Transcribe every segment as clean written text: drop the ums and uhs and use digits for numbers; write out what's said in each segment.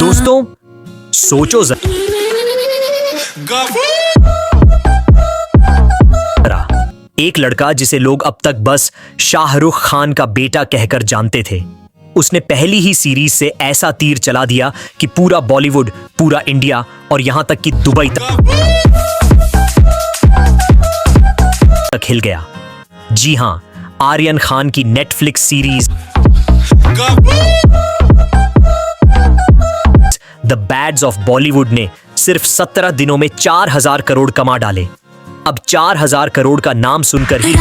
दोस्तों सोचो जरा, एक लड़का जिसे लोग अब तक बस शाहरुख खान का बेटा कहकर जानते थे, उसने पहली ही सीरीज से ऐसा तीर चला दिया कि पूरा बॉलीवुड, पूरा इंडिया और यहां तक कि दुबई तक हिल गया। जी हां, आर्यन खान की Netflix series the bads of Bollywood ने सिर्फ 17 दिनों में 4000 करोड़ कमा डाले। अब 4000 करोड़ का नाम सुनकर ही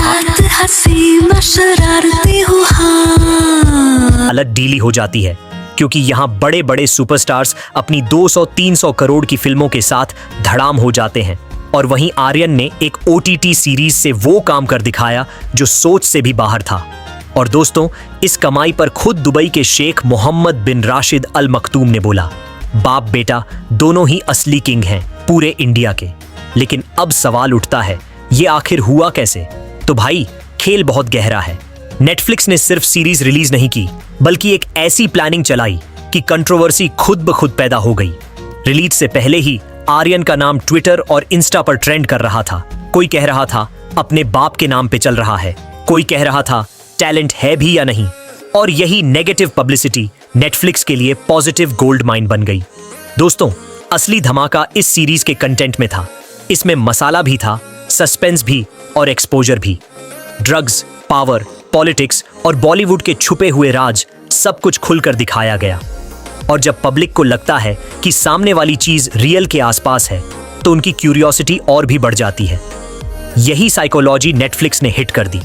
हालत ढीली हो जाती है, क्योंकि यहां बड़े बड़े सुपरस्टार्स अपनी 200-300 करोड़ की फिल्मों के साथ धड़ाम हो जाते हैं, और वहीं आर्यन ने एक OTT सीरीज से वो काम कर दिखाया जो सोच से भी बाहर था। और दोस्तों, इस कमाई पर खुद दुबई के शेख मोहम्मद बिन राशिद अल मखतूम ने बोला, बाप बेटा दोनों ही असली किंग हैं पूरे इंडिया के। लेकिन अब सवाल उठता है, ये आखिर हुआ कैसे? तो भाई, खेल बहुत गहरा है। नेटफ्लिक्स ने सिर्फ सीरीज रिलीज नहीं की, बल्कि एक ऐसी प्लानिंग चलाई कि कंट्रोवर्सी खुद ब खुद पैदा हो गई। रिलीज से पहले ही आर्यन का नाम ट्विटर और इंस्टा पर ट्रेंड कर रहा था। कोई कह रहा था अपने बाप के नाम पे चल रहा है, कोई कह रहा था टैलेंट है भी या नहीं। और यही नेगेटिव पब्लिसिटी नेटफ्लिक्स के लिए पॉजिटिव गोल्ड माइन बन गई। दोस्तों, असली धमाका इस सीरीज के कंटेंट में था। इसमें मसाला भी था, सस्पेंस भी और एक्सपोजर भी। ड्रग्स, पावर, पॉलिटिक्स और बॉलीवुड के छुपे हुए राज, सब कुछ खुलकर दिखाया गया। और जब पब्लिक को लगता है कि सामने वाली चीज रियल के आसपास है, तो उनकी क्यूरियोसिटी और भी बढ़ जाती है। यही साइकोलॉजी नेटफ्लिक्स ने हिट कर दी।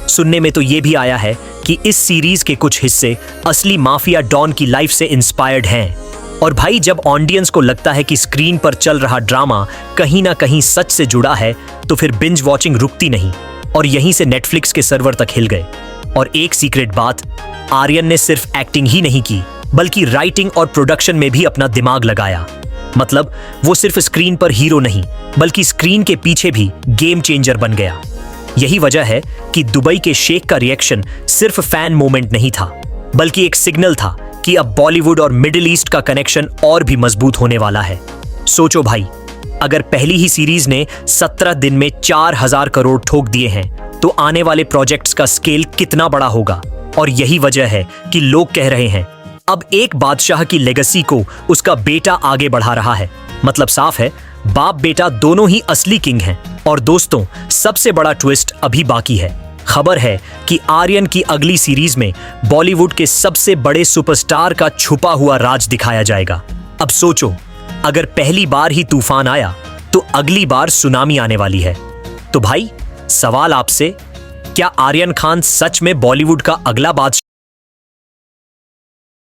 सुनने में तो ये भी आया है कि इस सीरीज के कुछ हिस्से असली माफिया डॉन की लाइफ से इंस्पायर्ड हैं। और भाई, जब ऑडियंस को लगता है कि स्क्रीन पर चल रहा ड्रामा कहीं ना कहीं सच से जुड़ा है, तो फिर बिंज वॉचिंग रुकती नहीं, और यहीं से नेटफ्लिक्स के सर्वर तक हिल गए। और एक सीक्रेट बात, आर्यन ने सिर्फ एक्टिंग ही नहीं की, बल्कि राइटिंग और प्रोडक्शन में भी अपना दिमाग लगाया। मतलब वो सिर्फ स्क्रीन पर हीरो नहीं, बल्कि स्क्रीन के पीछे भी गेम चेंजर बन गया। यही वजह है कि दुबई के शेख का रिएक्शन सिर्फ फैन मोमेंट नहीं था, बल्कि एक सिग्नल था कि अब बॉलीवुड और मिडिल ईस्ट का कनेक्शन और भी मजबूत होने वाला है। सोचो भाई, अगर पहली ही सीरीज ने 17 दिन में 4000 करोड़ ठोक दिए हैं, तो आने वाले प्रोजेक्ट्स का स्केल कितना बड़ा होगा। और यही वजह है कि लोग कह रहे हैं, अब एक बादशाह की लेगेसी को उसका बेटा आगे बढ़ा रहा है। मतलब साफ है, बाप बेटा दोनों ही असली किंग हैं। और दोस्तों, सबसे बड़ा ट्विस्ट अभी बाकी है। खबर है कि आर्यन की अगली सीरीज में बॉलीवुड के सबसे बड़े सुपरस्टार का छुपा हुआ राज दिखाया जाएगा। अब सोचो, अगर पहली बार ही तूफान आया, तो अगली बार सुनामी आने वाली है। तो भाई, सवाल आपसे, क्या आर्यन खान सच में बॉलीवुड का अगला बादशाह